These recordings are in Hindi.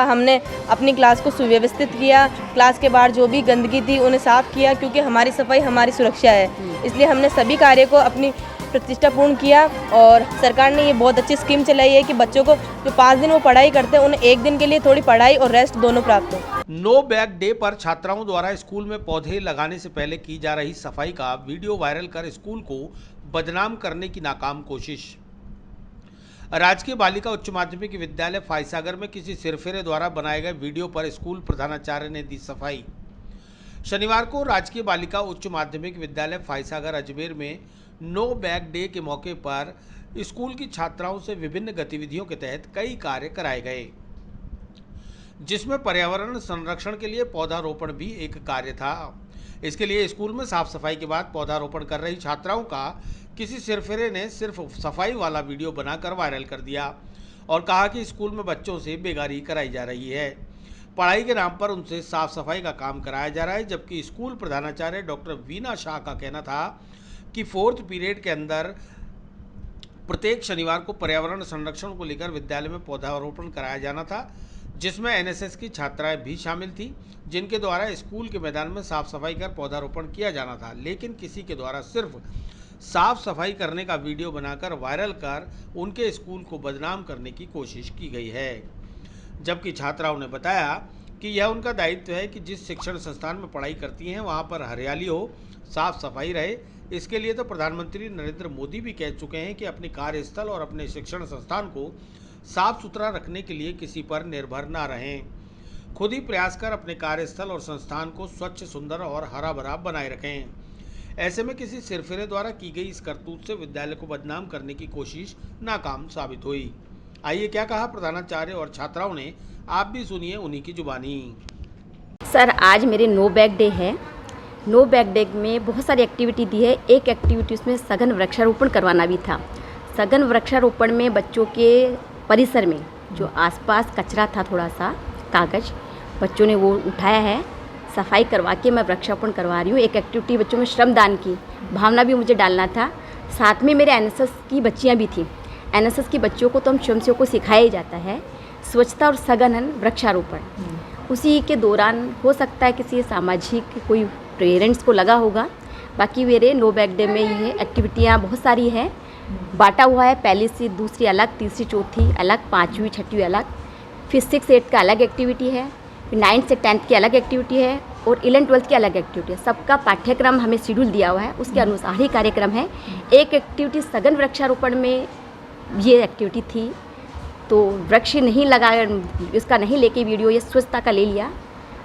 हमने अपनी क्लास को सुव्यवस्थित किया, क्लास के बाहर जो भी गंदगी थी उन्हें साफ़ किया, क्योंकि हमारी सफाई हमारी सुरक्षा है। इसलिए हमने सभी कार्य को अपनी प्रतिष्ठापूर्ण किया और सरकार ने ये बहुत अच्छी स्कीम चलाई है कि बच्चों को जो 5 दिन वो पढ़ाई करते हैं उन्हें 1 दिन के लिए थोड़ी पढ़ाई और रेस्ट दोनों प्राप्त हो। नो बैग डे पर छात्राओं द्वारा स्कूल में पौधे लगाने से पहले की जा रही सफाई का वीडियो वायरल कर स्कूल को बदनाम करने की नाकाम कोशिश। राजकीय बालिका उच्च माध्यमिक विद्यालय फायसागर में किसी सिरफिरे द्वारा बनाए गए वीडियो पर स्कूल प्रधानाचार्य ने दी सफाई। शनिवार को राजकीय बालिका उच्च माध्यमिक विद्यालय फायसागर अजमेर में नो बैग डे के मौके पर स्कूल की छात्राओं से विभिन्न गतिविधियों के तहत कई कार्य कराए गए, जिसमें पर्यावरण संरक्षण के लिए पौधारोपण भी एक कार्य था। इसके लिए स्कूल में साफ सफाई के बाद पौधारोपण कर रही छात्राओं का किसी सिरफिरे ने सिर्फ सफाई वाला वीडियो बनाकर वायरल कर दिया और कहा कि स्कूल में बच्चों से बेगारी कराई जा रही है, पढ़ाई के नाम पर उनसे साफ सफाई का काम कराया जा रहा है। जबकि स्कूल प्रधानाचार्य डॉक्टर वीना शाह का कहना था कि 4th पीरियड के अंदर प्रत्येक शनिवार को पर्यावरण संरक्षण को लेकर विद्यालय में पौधारोपण कराया जाना था, जिसमें एनएसएस की छात्राएं भी शामिल थी, जिनके द्वारा स्कूल के मैदान में साफ सफाई कर पौधारोपण किया जाना था। लेकिन किसी के द्वारा सिर्फ साफ सफाई करने का वीडियो बनाकर वायरल कर उनके स्कूल को बदनाम करने की कोशिश की गई है। जबकि छात्राओं ने बताया कि यह उनका दायित्व है कि जिस शिक्षण संस्थान में पढ़ाई करती हैं वहां पर हरियाली हो, साफ सफाई रहे। इसके लिए तो प्रधानमंत्री नरेंद्र मोदी भी कह चुके हैं कि अपने कार्यस्थल और अपने शिक्षण संस्थान को साफ सुथरा रखने के लिए किसी पर निर्भर ना रहें, खुद ही प्रयास कर अपने कार्यस्थल और संस्थान को स्वच्छ, सुंदर और हरा भरा बनाए रखें। ऐसे में किसी सिरफिरे द्वारा की गई इस करतूत से विद्यालय को बदनाम करने की कोशिश नाकाम साबित हुई। आइए क्या कहा प्रधानाचार्य और छात्राओं ने, आप भी सुनिए उन्हीं की जुबानी। सर, आज मेरे नो बैग डे है। नो बैग डे में बहुत सारी एक्टिविटी दी है। एक एक्टिविटी उसमें सघन वृक्षारोपण करवाना भी था। सघन वृक्षारोपण में बच्चों के परिसर में जो आसपास कचरा था, थोड़ा सा कागज़, बच्चों ने वो उठाया है, सफाई करवा के मैं वृक्षारोपण करवा रही हूँ। एक एक्टिविटी बच्चों में श्रमदान की भावना भी मुझे डालना था। साथ में मेरे एनएसएस की बच्चियाँ भी थी। एनएसएस की बच्चों को तो हम स्वयंसेवकों को सिखाया ही जाता है स्वच्छता और सघन वृक्षारोपण। उसी के दौरान हो सकता है किसी सामाजिक कोई पेरेंट्स को लगा होगा। बाकी मेरे नो बैग डे में ये एक्टिविटियाँ बहुत सारी हैं, बांटा हुआ है। पहली से दूसरी अलग, तीसरी चौथी अलग, 5वीं 6वीं अलग, फिर 6 8 का अलग एक्टिविटी है, फिर 9 से 10 की अलग एक्टिविटी है और 11 12 की अलग एक्टिविटी है। सबका पाठ्यक्रम हमें शेड्यूल दिया हुआ है, उसके अनुसार ही कार्यक्रम है। एक एक्टिविटी सघन वृक्षारोपण में ये एक्टिविटी थी, तो वृक्ष नहीं लगा, इसका नहीं लेके वीडियो, ये स्वच्छता का ले लिया।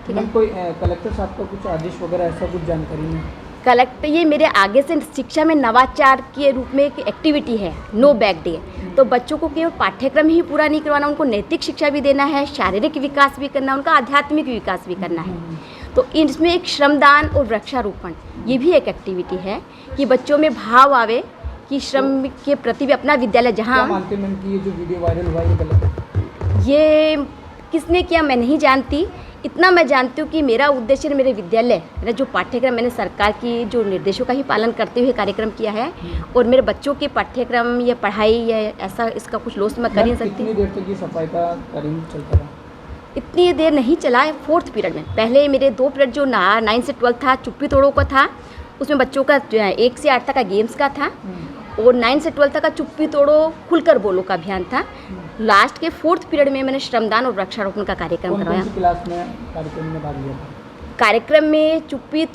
ठीक है। कोई कलेक्टर साहब का कुछ आदेश वगैरह ऐसा कुछ जानकारी नहीं? कलेक्टर, ये मेरे आगे से शिक्षा में नवाचार के रूप में एक एक्टिविटी है नो बैग डे। तो बच्चों को केवल पाठ्यक्रम ही पूरा नहीं करवाना, उनको नैतिक शिक्षा भी देना है, शारीरिक विकास भी करना है, उनका आध्यात्मिक विकास भी करना है। तो इसमें एक श्रमदान और वृक्षारोपण ये भी एक एक्टिविटी है कि बच्चों में भाव आवे कि श्रम के प्रति भी अपना विद्यालय जहाँ मानते हैं कि ये जो वीडियो वायरल हुआ ये गलत है? ये किसने किया मैं नहीं जानती। इतना मैं जानती हूँ कि मेरा उद्देश्य मेरे विद्यालय, मेरा जो पाठ्यक्रम, मैंने सरकार की जो निर्देशों का ही पालन करते हुए कार्यक्रम किया है और मेरे बच्चों के पाठ्यक्रम या पढ़ाई या ऐसा इसका कुछ लॉस मैं कर ही सकती। कितनी देर तक ये सफाई का कार्य चलता रहा? इतनी देर नहीं चला है। 4th पीरियड में पहले मेरे 2 पीरियड जो 9 से 12 था, चुप्पी तोड़ो का था, उसमें बच्चों का 1 से 8 तक का गेम्स का था और 9 से 12 तक का चुप्पी तोड़ो खुलकर बोलो का अभियान था। लास्ट के 4th पीरियड में मैंने श्रमदान और वृक्षारोपण का कार्यक्रम करवाया। कौन सी क्लास में कार्यक्रम में भाग लिया था? कार्यक्रम में चुप्पी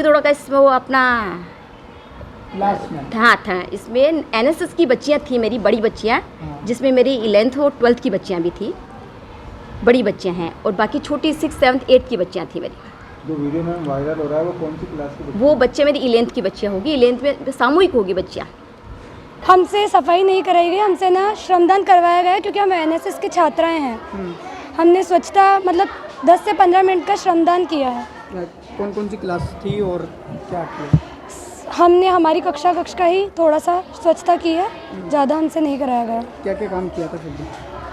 तोड़ो का इसमें वो अपना क्लास में था। इसमें एनएसएस की बच्चियाँ थी, मेरी बड़ी बच्चियाँ, जिसमें मेरी 11th और 12th की बच्चियाँ भी थी, बड़ी बच्चियाँ हैं, और बाकी छोटी 6th 7th 8th की बच्चियाँ थी मेरी। जो वीडियो में वायरल हो रहा है वो कौन सी क्लास की? वो बच्चे मेरी 11th की बच्चियाँ होगी। 11th में सामूहिक होगी बच्चियाँ। हमसे सफाई नहीं कराई गई, हमसे ना श्रमदान करवाया गया, क्योंकि हम एनएसएस की छात्राएं हैं। हमने स्वच्छता मतलब 10 से 15 मिनट का श्रमदान किया है। कौन कौन सी क्लास थी और क्या किया? हमने हमारी कक्षा का ही थोड़ा सा स्वच्छता की है, ज़्यादा हमसे नहीं कराया गया। क्या क्या काम किया था फिर?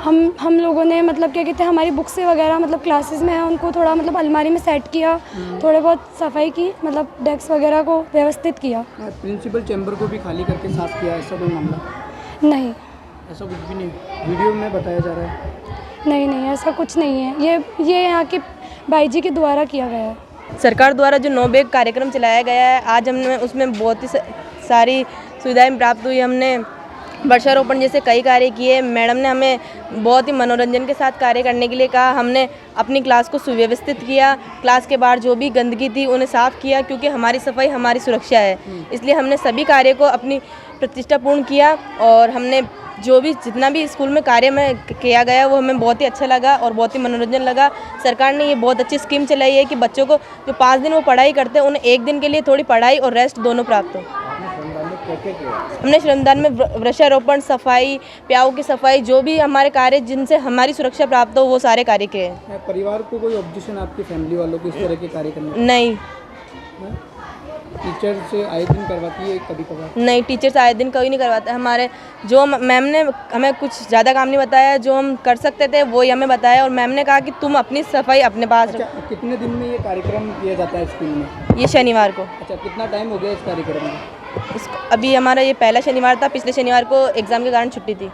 हम लोगों ने मतलब क्या कहते हैं, हमारी बुक्स वगैरह मतलब क्लासेस में है उनको थोड़ा मतलब अलमारी में सेट किया, थोड़े बहुत सफाई की, मतलब डेस्क वगैरह को व्यवस्थित किया। प्रिंसिपल चैम्बर को भी खाली करके साफ किया, ऐसा कोई मामला? नहीं, ऐसा कुछ भी नहीं वीडियो में बताया जा रहा है। नहीं नहीं, ऐसा कुछ नहीं है। ये यहाँ के भाई जी के द्वारा किया गया है। सरकार द्वारा जो नो बैग कार्यक्रम चलाया गया है, आज हमने उसमें बहुत ही सारी सुविधाएं प्राप्त हुई। हमने वृक्षारोपण जैसे कई कार्य किए। मैडम ने हमें बहुत ही मनोरंजन के साथ कार्य करने के लिए कहा। हमने अपनी क्लास को सुव्यवस्थित किया। क्लास के बाहर जो भी गंदगी थी उन्हें साफ़ किया, क्योंकि हमारी सफाई हमारी सुरक्षा है। इसलिए हमने सभी कार्य को अपनी प्रतिष्ठापूर्ण किया और हमने जो भी जितना भी स्कूल में कार्य में किया गया वो हमें बहुत ही अच्छा लगा और बहुत ही मनोरंजन लगा। सरकार ने ये बहुत अच्छी स्कीम चलाई है कि बच्चों को जो 5 दिन वो पढ़ाई करते हैं उन्हें 1 दिन के लिए थोड़ी पढ़ाई और रेस्ट दोनों प्राप्त हो। हमने श्रमदान में वृक्षारोपण, सफाई, प्याऊ की सफाई, जो भी हमारे कार्य जिनसे हमारी सुरक्षा प्राप्त हो वो सारे कार्य किए हैं। परिवार को कोई ऑब्जेक्शन आपकी फैमिली वालों को इस तरह के कार्य करने में? नहीं टीचर से आए दिन करवाती है कभी कभार? नहीं, टीचर से आए दिन कभी नहीं करवाता। हमारे जो मैम ने हमें कुछ ज़्यादा काम नहीं बताया, जो हम कर सकते थे वही हमें बताया और मैम ने कहा कि तुम अपनी सफाई अपने पास अच्छा, कितने दिन में ये कार्यक्रम किया जाता है स्कूल में? ये शनिवार को। अच्छा, कितना टाइम हो गया इस कार्यक्रम में? अभी हमारा ये पहला शनिवार था, पिछले शनिवार को एग्ज़ाम के कारण छुट्टी थी।